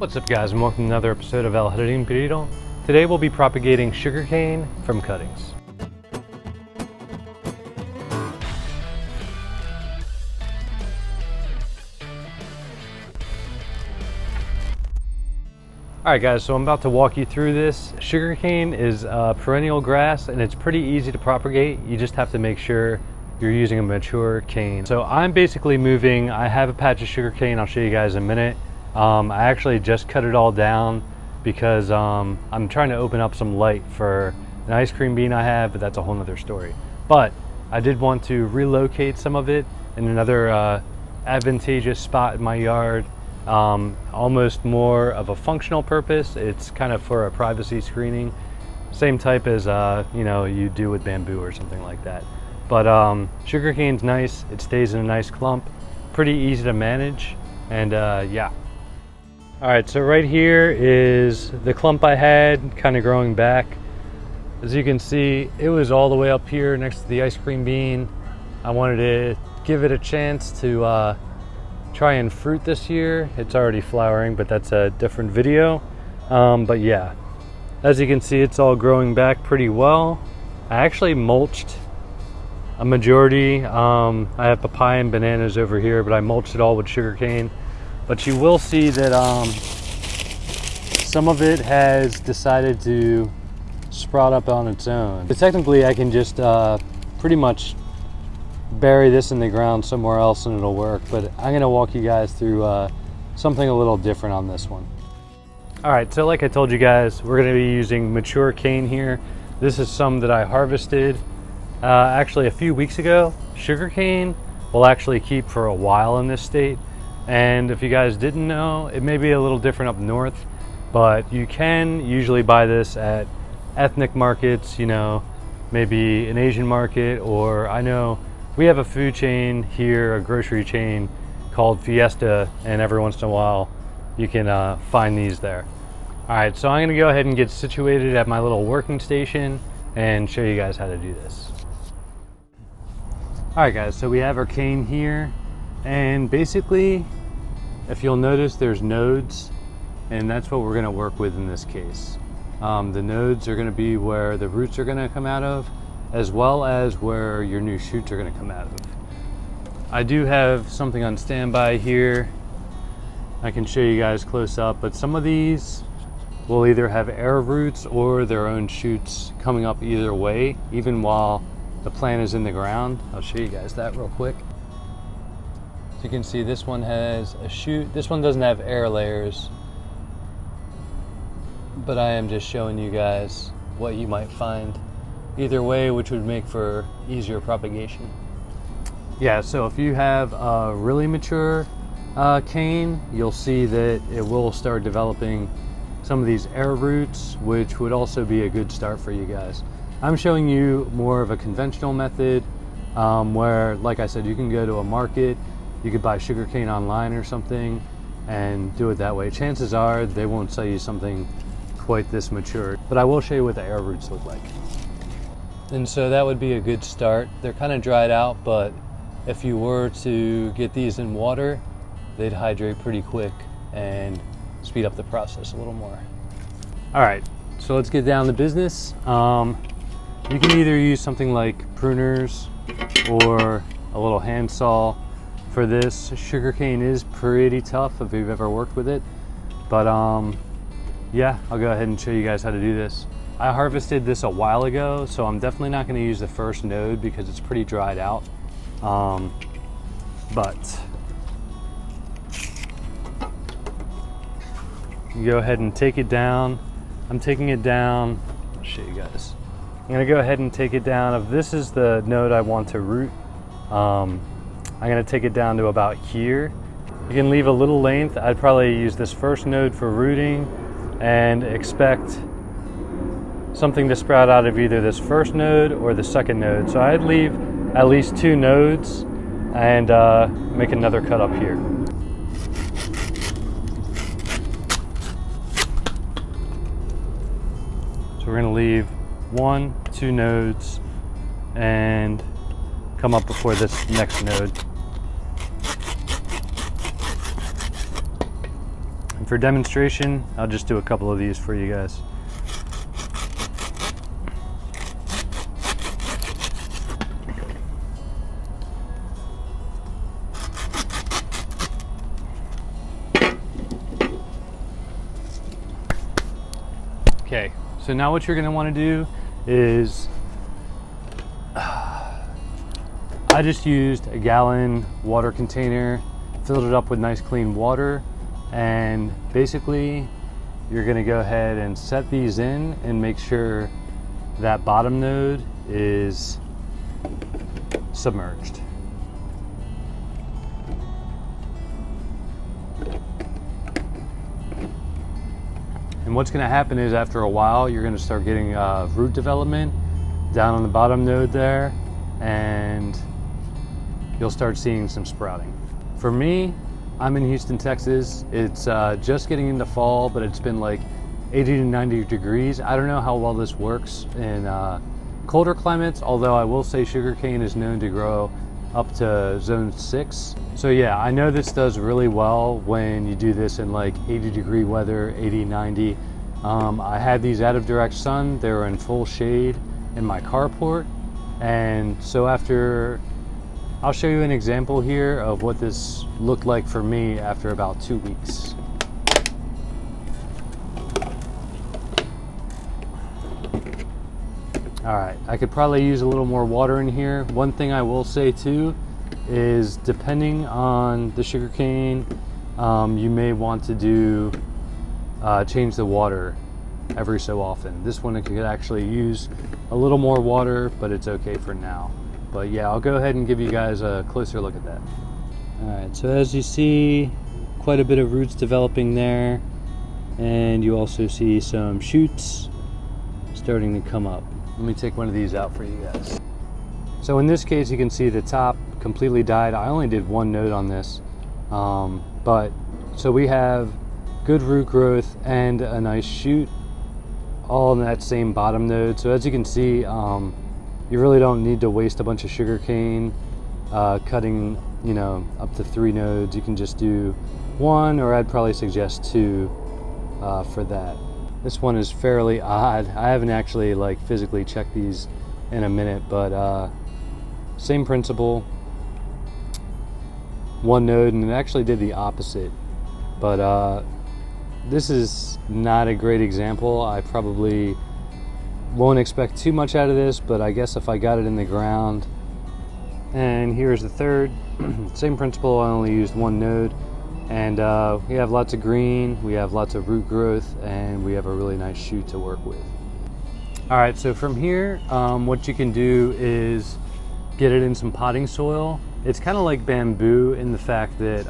What's up guys, and welcome to another episode of El Jardín Perdido. Today we'll be propagating sugarcane from cuttings. Alright guys, so I'm about to walk you through this. Sugarcane is a perennial grass and it's pretty easy to propagate. You just have to make sure you're using a mature cane. So I'm basically moving, I have a patch of sugarcane, I'll show you guys in a minute. I actually just cut it all down because I'm trying to open up some light for an ice cream bean I have, but that's a whole nother story. But I did want to relocate some of it in another advantageous spot in my yard. Almost more of a functional purpose. It's kind of for a privacy screening, same type as you know, you do with bamboo or something like that. But sugarcane's nice, it stays in a nice clump, pretty easy to manage, and yeah. All right, so right here is the clump I had kind of growing back. As you can see, it was all the way up here next to the ice cream bean. I wanted to give it a chance to try and fruit this year. It's already flowering, but that's a different video. But yeah, as you can see, it's all growing back pretty well. I actually mulched a majority. I have papaya and bananas over here, but I mulched it all with sugarcane. But you will see that some of it has decided to sprout up on its own. But technically I can just pretty much bury this in the ground somewhere else and it'll work, but I'm gonna walk you guys through something a little different on this one. All right, so like I told you guys, we're gonna be using mature cane here. This is some that I harvested actually a few weeks ago. Sugarcane will actually keep for a while in this state. And if you guys didn't know, it may be a little different up north, but you can usually buy this at ethnic markets, you know, maybe an Asian market, or I know we have a food chain here, a grocery chain called Fiesta, and every once in a while you can find these there. All right, so I'm gonna go ahead and get situated at my little working station and show you guys how to do this. All right guys, so we have our cane here, and basically, if you'll notice, there's nodes, and that's what we're gonna work with in this case. The nodes are gonna be where the roots are gonna come out of, as well as where your new shoots are gonna come out of. I do have something on standby here. I can show you guys close up, but some of these will either have air roots or their own shoots coming up either way, even while the plant is in the ground. I'll show you guys that real quick. So you can see this one has a shoot. This one doesn't have air layers, but I am just showing you guys what you might find either way, which would make for easier propagation. Yeah, so if you have a really mature cane, you'll see that it will start developing some of these air roots, which would also be a good start for you guys. I'm showing you more of a conventional method where, like I said, you can go to a market, you could buy sugarcane online or something and do it that way. Chances are they won't sell you something quite this mature, but I will show you what the air roots look like. And so that would be a good start. They're kind of dried out, but if you were to get these in water, they'd hydrate pretty quick and speed up the process a little more. All right, so let's get down to business. You can either use something like pruners or a little handsaw. For this, sugarcane is pretty tough if you've ever worked with it, but yeah, I'll go ahead and show you guys how to do this. I harvested this a while ago, so I'm definitely not going to use the first node because it's pretty dried out. But you go ahead and take it down. I'm taking it down. I'll show you guys. I'm going to go ahead and take it down. If this is the node I want to root, I'm gonna take it down to about here. You can leave a little length. I'd probably use this first node for rooting and expect something to sprout out of either this first node or the second node. So I'd leave at least 2 nodes and make another cut up here. So we're gonna leave 1, 2 nodes and come up before this next node. And for demonstration, I'll just do a couple of these for you guys. Okay, so now what you're going to want to do is, I just used a gallon water container, filled it up with nice clean water, and basically you're going to go ahead and set these in and make sure that bottom node is submerged. And what's going to happen is after a while, you're going to start getting root development down on the bottom node there, and you'll start seeing some sprouting. For me, I'm in Houston, Texas. It's just getting into fall, but it's been like 80 to 90 degrees. I don't know how well this works in colder climates, although I will say sugarcane is known to grow up to zone 6. So yeah, I know this does really well when you do this in like 80 degree weather, 80, 90. I had these out of direct sun. They were in full shade in my carport. And so after, I'll show you an example here of what this looked like for me after about 2 weeks. All right, I could probably use a little more water in here. One thing I will say too is depending on the sugarcane, you may want to do change the water every so often. This one could actually use a little more water, but it's okay for now. But yeah, I'll go ahead and give you guys a closer look at that. All right, so as you see, quite a bit of roots developing there, and you also see some shoots starting to come up. Let me take one of these out for you guys. So in this case, you can see the top completely died. I only did one node on this, but so we have good root growth and a nice shoot all in that same bottom node. So as you can see, you really don't need to waste a bunch of sugarcane cutting, you know, up to 3 nodes. You can just do 1, or I'd probably suggest 2 for that. This one is fairly odd. I haven't actually like physically checked these in a minute, but same principle. 1 node, and it actually did the opposite. But this is not a great example. I probably won't expect too much out of this, but I guess if I got it in the ground. And here's the third. Same principle, I only used 1 node. And we have lots of green, we have lots of root growth, and we have a really nice shoot to work with. All right, so from here, what you can do is get it in some potting soil. It's kind of like bamboo in the fact that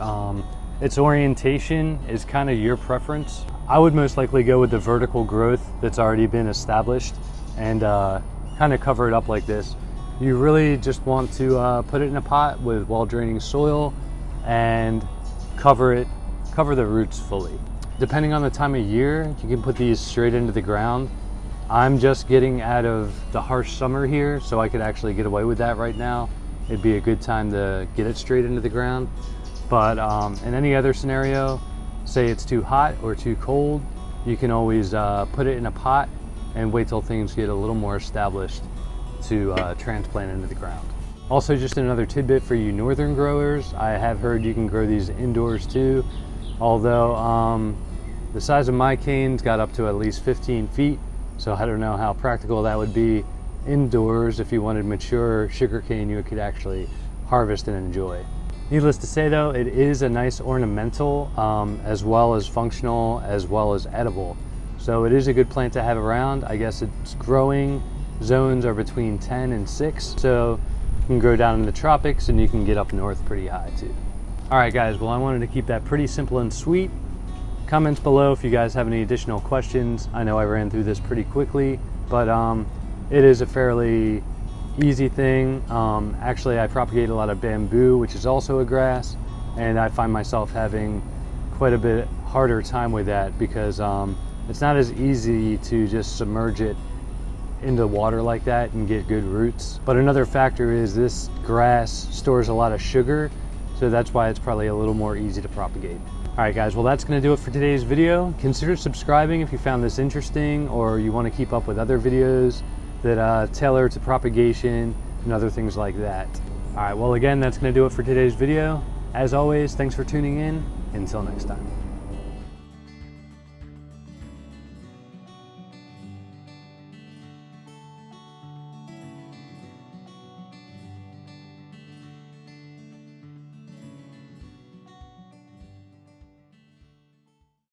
its orientation is kind of your preference. I would most likely go with the vertical growth that's already been established and kind of cover it up like this. You really just want to put it in a pot with well-draining soil and cover the roots fully. Depending on the time of year, you can put these straight into the ground. I'm just getting out of the harsh summer here, so I could actually get away with that right now. It'd be a good time to get it straight into the ground. But in any other scenario, say it's too hot or too cold, you can always put it in a pot and wait till things get a little more established to transplant into the ground. Also, just another tidbit for you northern growers, I have heard you can grow these indoors too, although the size of my canes got up to at least 15 feet, so I don't know how practical that would be indoors if you wanted mature sugarcane you could actually harvest and enjoy. Needless to say though, it is a nice ornamental as well as functional as well as edible. So it is a good plant to have around. I guess its growing zones are between 10 and 6. So you can grow down in the tropics and you can get up north pretty high too. All right guys, well I wanted to keep that pretty simple and sweet. Comments below if you guys have any additional questions. I know I ran through this pretty quickly, but it is a fairly easy thing. Actually, I propagate a lot of bamboo, which is also a grass, and I find myself having quite a bit harder time with that because it's not as easy to just submerge it into water like that and get good roots. But another factor is this grass stores a lot of sugar, so that's why it's probably a little more easy to propagate. All right, guys, well, that's going to do it for today's video. Consider subscribing if you found this interesting or you want to keep up with other videos that tailor to propagation and other things like that. All right, well, again, that's going to do it for today's video. As always, thanks for tuning in. Until next time.